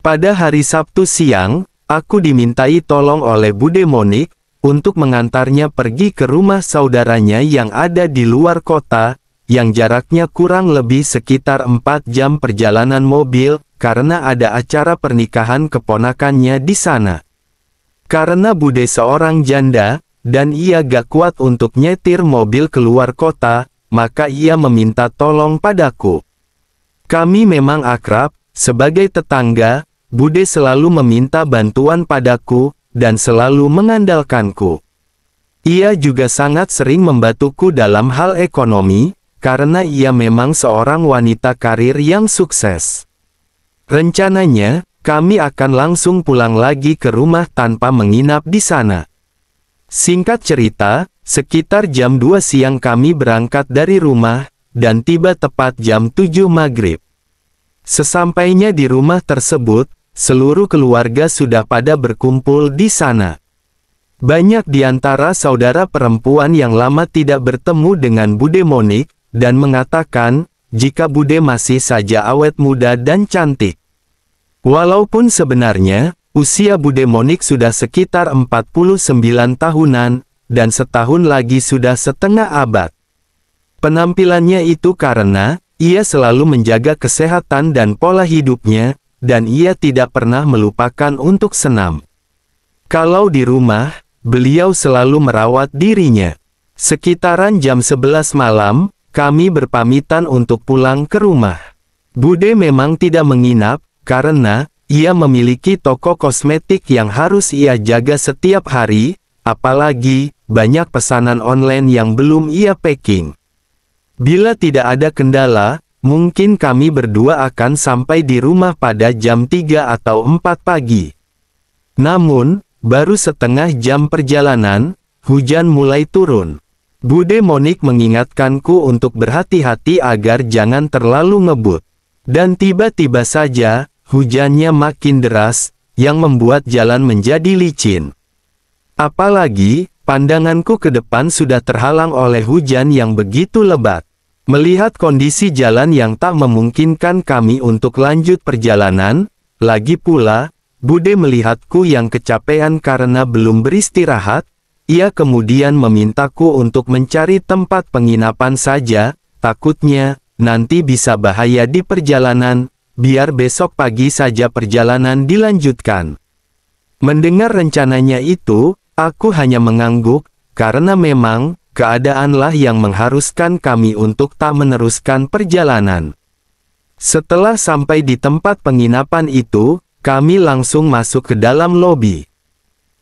Pada hari Sabtu siang, aku dimintai tolong oleh Bude Monik untuk mengantarnya pergi ke rumah saudaranya yang ada di luar kota, yang jaraknya kurang lebih sekitar 4 jam perjalanan mobil, karena ada acara pernikahan keponakannya di sana. Karena Bude seorang janda, dan ia gak kuat untuk nyetir mobil keluar kota, maka ia meminta tolong padaku. Kami memang akrab, sebagai tetangga, Bude selalu meminta bantuan padaku, dan selalu mengandalkanku. Ia juga sangat sering membantuku dalam hal ekonomi, karena ia memang seorang wanita karir yang sukses. Rencananya, kami akan langsung pulang lagi ke rumah tanpa menginap di sana. Singkat cerita, sekitar jam 2 siang kami berangkat dari rumah, dan tiba tepat jam 7 maghrib. Sesampainya di rumah tersebut, seluruh keluarga sudah pada berkumpul di sana. Banyak di antara saudara perempuan yang lama tidak bertemu dengan Bude Monik, dan mengatakan, jika Bude masih saja awet muda dan cantik. Walaupun sebenarnya, usia Bude Monik sudah sekitar 49 tahunan, dan setahun lagi sudah setengah abad. Penampilannya itu karena, ia selalu menjaga kesehatan dan pola hidupnya, dan ia tidak pernah melupakan untuk senam. Kalau di rumah, beliau selalu merawat dirinya. Sekitaran jam 11 malam, kami berpamitan untuk pulang ke rumah. Bude memang tidak menginap, karena ia memiliki toko kosmetik yang harus ia jaga setiap hari, apalagi banyak pesanan online yang belum ia packing. Bila tidak ada kendala, mungkin kami berdua akan sampai di rumah pada jam 3 atau 4 pagi. Namun, baru setengah jam perjalanan, hujan mulai turun. Bude Monik mengingatkanku untuk berhati-hati agar jangan terlalu ngebut. Dan tiba-tiba saja, hujannya makin deras, yang membuat jalan menjadi licin. Apalagi, pandanganku ke depan sudah terhalang oleh hujan yang begitu lebat. Melihat kondisi jalan yang tak memungkinkan kami untuk lanjut perjalanan, lagi pula, Bude melihatku yang kecapean karena belum beristirahat, ia kemudian memintaku untuk mencari tempat penginapan saja, takutnya, nanti bisa bahaya di perjalanan, biar besok pagi saja perjalanan dilanjutkan. Mendengar rencananya itu, aku hanya mengangguk, karena memang, keadaanlah yang mengharuskan kami untuk tak meneruskan perjalanan. Setelah sampai di tempat penginapan itu, kami langsung masuk ke dalam lobi.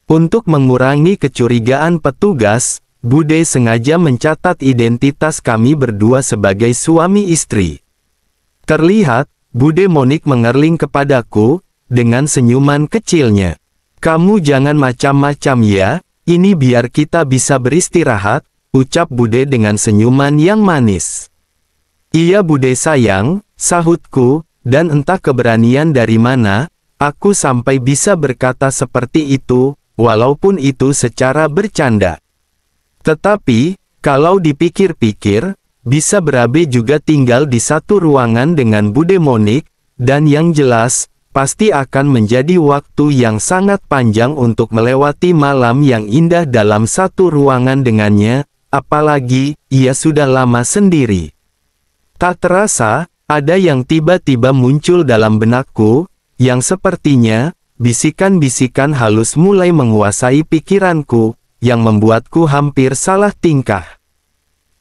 Untuk mengurangi kecurigaan petugas, Bude sengaja mencatat identitas kami berdua sebagai suami istri. Terlihat, Bude Monik mengerling kepadaku, dengan senyuman kecilnya. "Kamu jangan macam-macam ya, ini biar kita bisa beristirahat," ucap Bude dengan senyuman yang manis. "Iya Bude sayang," sahutku, dan entah keberanian dari mana, aku sampai bisa berkata seperti itu, walaupun itu secara bercanda. Tetapi, kalau dipikir-pikir, bisa berabe juga tinggal di satu ruangan dengan Bude Monik, dan yang jelas, pasti akan menjadi waktu yang sangat panjang untuk melewati malam yang indah dalam satu ruangan dengannya, apalagi, ia sudah lama sendiri. Tak terasa, ada yang tiba-tiba muncul dalam benakku, yang sepertinya, bisikan-bisikan halus mulai menguasai pikiranku, yang membuatku hampir salah tingkah.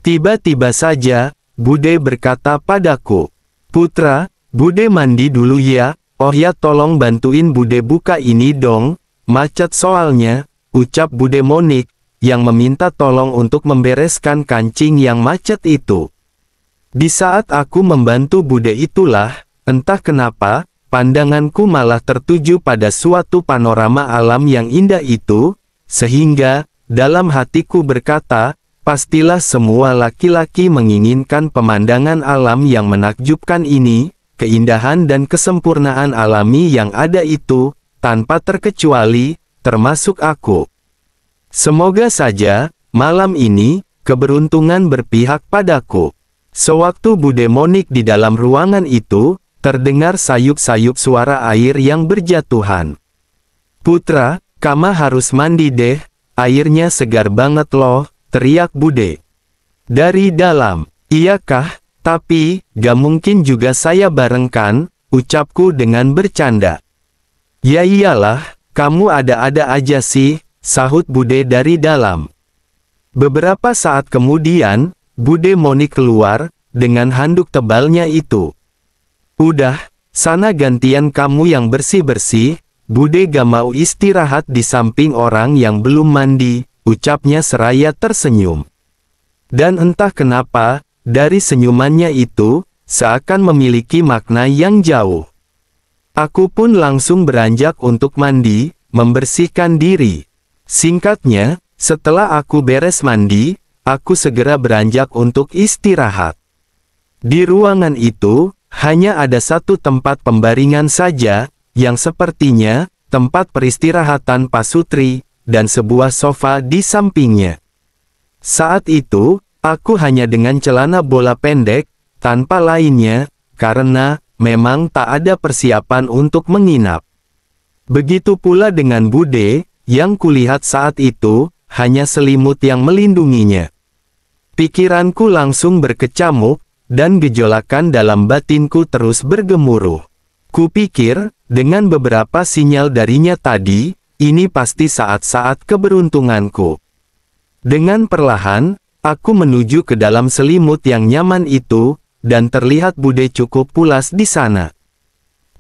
Tiba-tiba saja, Bude berkata padaku, "Putra, Bude mandi dulu ya, oh ya tolong bantuin Bude buka ini dong, macet soalnya," ucap Bude Monik, yang meminta tolong untuk membereskan kancing yang macet itu. Di saat aku membantu Bude itulah, entah kenapa, pandanganku malah tertuju pada suatu panorama alam yang indah itu, sehingga, dalam hatiku berkata, pastilah semua laki-laki menginginkan pemandangan alam yang menakjubkan ini, keindahan dan kesempurnaan alami yang ada itu, tanpa terkecuali, termasuk aku. Semoga saja, malam ini, keberuntungan berpihak padaku. Sewaktu Bude Monik di dalam ruangan itu, terdengar sayup-sayup suara air yang berjatuhan. "Putra, kamu harus mandi deh, airnya segar banget loh," teriak Bude. Dari dalam. "Iyakah? Tapi, gak mungkin juga saya bareng kan?" ucapku dengan bercanda. "Ya iyalah, kamu ada-ada aja sih," sahut Bude dari dalam. Beberapa saat kemudian, Bude Monik keluar, dengan handuk tebalnya itu. "Udah, sana gantian kamu yang bersih-bersih, Bude gak mau istirahat di samping orang yang belum mandi," ucapnya seraya tersenyum. Dan entah kenapa, dari senyumannya itu, seakan memiliki makna yang jauh. Aku pun langsung beranjak untuk mandi, membersihkan diri. Singkatnya, setelah aku beres mandi, aku segera beranjak untuk istirahat. Di ruangan itu, hanya ada satu tempat pembaringan saja, yang sepertinya tempat peristirahatan Pasutri, dan sebuah sofa di sampingnya. Saat itu, aku hanya dengan celana bola pendek, tanpa lainnya, karena memang tak ada persiapan untuk menginap. Begitu pula dengan Bude, yang kulihat saat itu, hanya selimut yang melindunginya. Pikiranku langsung berkecamuk, dan gejolakan dalam batinku terus bergemuruh. Kupikir, dengan beberapa sinyal darinya tadi, ini pasti saat-saat keberuntunganku. Dengan perlahan, aku menuju ke dalam selimut yang nyaman itu, dan terlihat Bude cukup pulas di sana.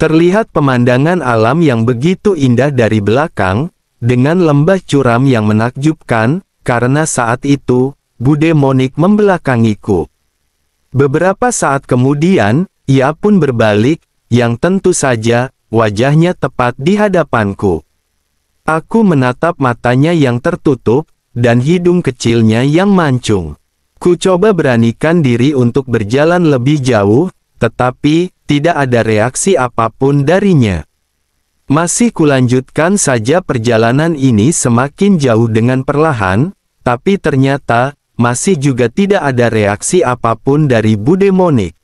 Terlihat pemandangan alam yang begitu indah dari belakang, dengan lembah curam yang menakjubkan, karena saat itu, Bude Monik membelakangiku. Beberapa saat kemudian, ia pun berbalik, yang tentu saja, wajahnya tepat di hadapanku. Aku menatap matanya yang tertutup, dan hidung kecilnya yang mancung. Ku coba beranikan diri untuk berjalan lebih jauh, tetapi, tidak ada reaksi apapun darinya. Masih kulanjutkan saja perjalanan ini semakin jauh dengan perlahan, tapi ternyata, masih juga tidak ada reaksi apapun dari Bude Monik.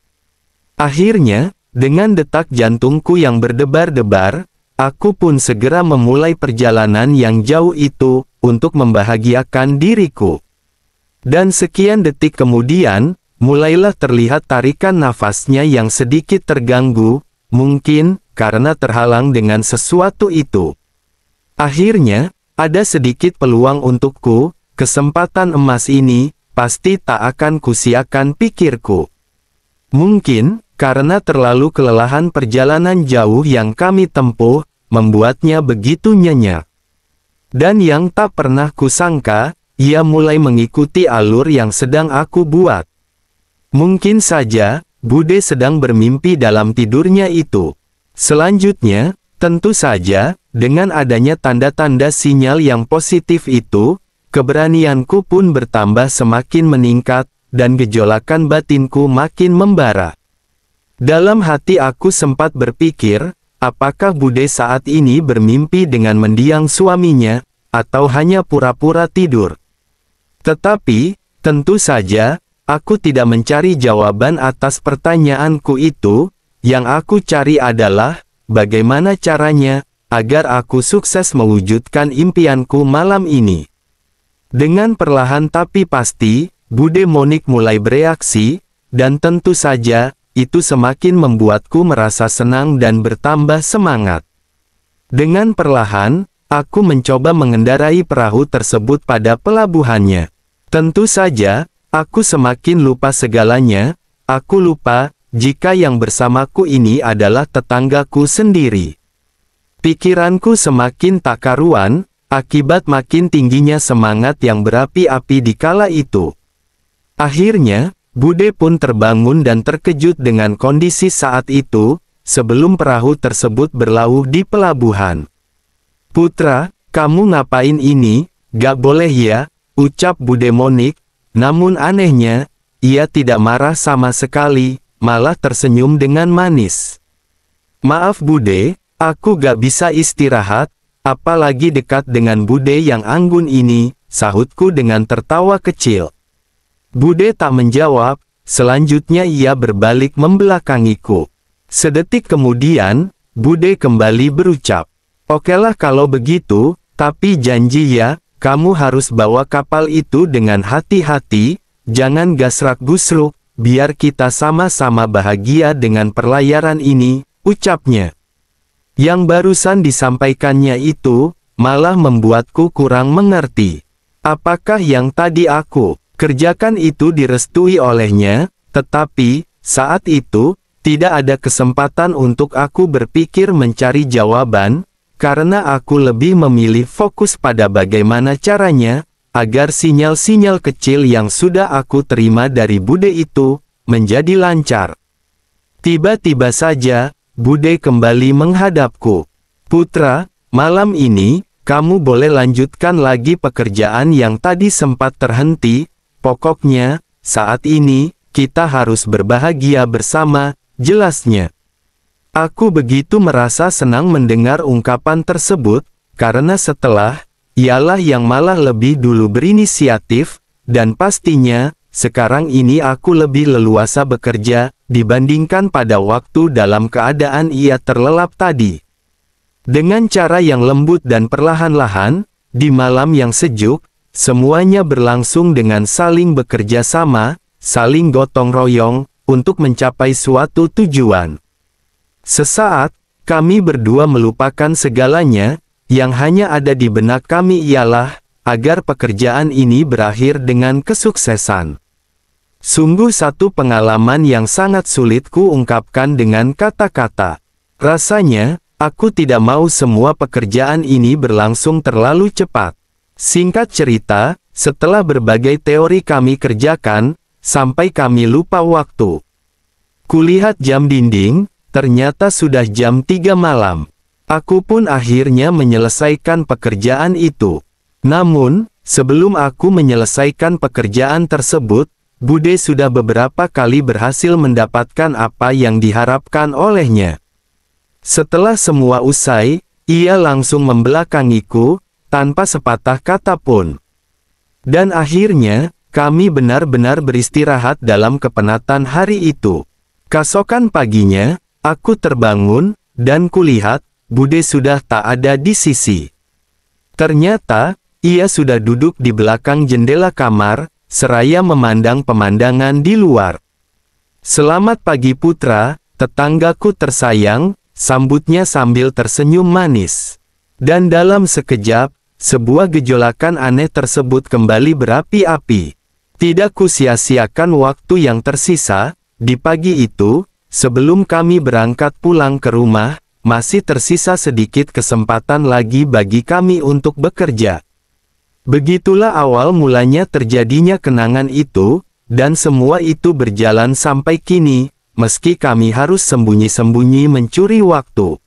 Akhirnya, dengan detak jantungku yang berdebar-debar, aku pun segera memulai perjalanan yang jauh itu, untuk membahagiakan diriku. Dan sekian detik kemudian, mulailah terlihat tarikan nafasnya yang sedikit terganggu, mungkin, karena terhalang dengan sesuatu itu. Akhirnya, ada sedikit peluang untukku, kesempatan emas ini, pasti tak akan kusiakan, pikirku. Mungkin, karena terlalu kelelahan perjalanan jauh yang kami tempuh, membuatnya begitu nyenyak. Dan yang tak pernah kusangka, ia mulai mengikuti alur yang sedang aku buat. Mungkin saja, Bude sedang bermimpi dalam tidurnya itu. Selanjutnya, tentu saja, dengan adanya tanda-tanda sinyal yang positif itu, keberanianku pun bertambah semakin meningkat, dan gejolakan batinku makin membara. Dalam hati aku sempat berpikir, apakah Bude saat ini bermimpi dengan mendiang suaminya, atau hanya pura-pura tidur? Tetapi, tentu saja, aku tidak mencari jawaban atas pertanyaanku itu. Yang aku cari adalah, bagaimana caranya, agar aku sukses mewujudkan impianku malam ini. Dengan perlahan tapi pasti, Bude Monik mulai bereaksi, dan tentu saja, itu semakin membuatku merasa senang dan bertambah semangat. Dengan perlahan, aku mencoba mengendarai perahu tersebut pada pelabuhannya. Tentu saja, aku semakin lupa segalanya, aku lupa, jika yang bersamaku ini adalah tetanggaku sendiri. Pikiranku semakin tak karuan, akibat makin tingginya semangat yang berapi-api di kala itu. Akhirnya, Bude pun terbangun dan terkejut dengan kondisi saat itu, sebelum perahu tersebut berlabuh di pelabuhan. "Putra, kamu ngapain ini? Gak boleh ya," ucap Bude Monik, namun anehnya, ia tidak marah sama sekali, malah tersenyum dengan manis. "Maaf Bude, aku gak bisa istirahat, apalagi dekat dengan Bude yang anggun ini," sahutku dengan tertawa kecil. Bude tak menjawab, selanjutnya ia berbalik membelakangiku. Sedetik kemudian, Bude kembali berucap, "Okelah kalau begitu, tapi janji ya, kamu harus bawa kapal itu dengan hati-hati, jangan gasrak-gusruk, biar kita sama-sama bahagia dengan perlayaran ini," ucapnya. Yang barusan disampaikannya itu, malah membuatku kurang mengerti. Apakah yang tadi aku kerjakan itu direstui olehnya? Tetapi, saat itu, tidak ada kesempatan untuk aku berpikir mencari jawaban, karena aku lebih memilih fokus pada bagaimana caranya, agar sinyal-sinyal kecil yang sudah aku terima dari Bude itu, menjadi lancar. Tiba-tiba saja, Bude kembali menghadapku. "Putra, malam ini, kamu boleh lanjutkan lagi pekerjaan yang tadi sempat terhenti, pokoknya, saat ini, kita harus berbahagia bersama," jelasnya. Aku begitu merasa senang mendengar ungkapan tersebut, karena setelah, ialah yang malah lebih dulu berinisiatif, dan pastinya, sekarang ini aku lebih leluasa bekerja, dibandingkan pada waktu dalam keadaan ia terlelap tadi. Dengan cara yang lembut dan perlahan-lahan, di malam yang sejuk, semuanya berlangsung dengan saling bekerja sama, saling gotong royong, untuk mencapai suatu tujuan. Sesaat, kami berdua melupakan segalanya, yang hanya ada di benak kami ialah, agar pekerjaan ini berakhir dengan kesuksesan. Sungguh satu pengalaman yang sangat sulit ku ungkapkan dengan kata-kata. Rasanya, aku tidak mau semua pekerjaan ini berlangsung terlalu cepat. Singkat cerita, setelah berbagai teori kami kerjakan, sampai kami lupa waktu. Kulihat jam dinding, ternyata sudah jam 3 malam. Aku pun akhirnya menyelesaikan pekerjaan itu. Namun, sebelum aku menyelesaikan pekerjaan tersebut, Bude sudah beberapa kali berhasil mendapatkan apa yang diharapkan olehnya. Setelah semua usai, ia langsung membelakangiku, tanpa sepatah kata pun. Dan akhirnya, kami benar-benar beristirahat dalam kepenatan hari itu. Keesokan paginya, aku terbangun, dan kulihat, Bude sudah tak ada di sisi. Ternyata, ia sudah duduk di belakang jendela kamar, seraya memandang pemandangan di luar. "Selamat pagi putra, tetanggaku tersayang," sambutnya sambil tersenyum manis. Dan dalam sekejap, sebuah gejolakan aneh tersebut kembali berapi-api. Tidak kusia-siakan waktu yang tersisa, di pagi itu, sebelum kami berangkat pulang ke rumah, masih tersisa sedikit kesempatan lagi bagi kami untuk bekerja. Begitulah awal mulanya terjadinya kenangan itu, dan semua itu berjalan sampai kini, meski kami harus sembunyi-sembunyi mencuri waktu.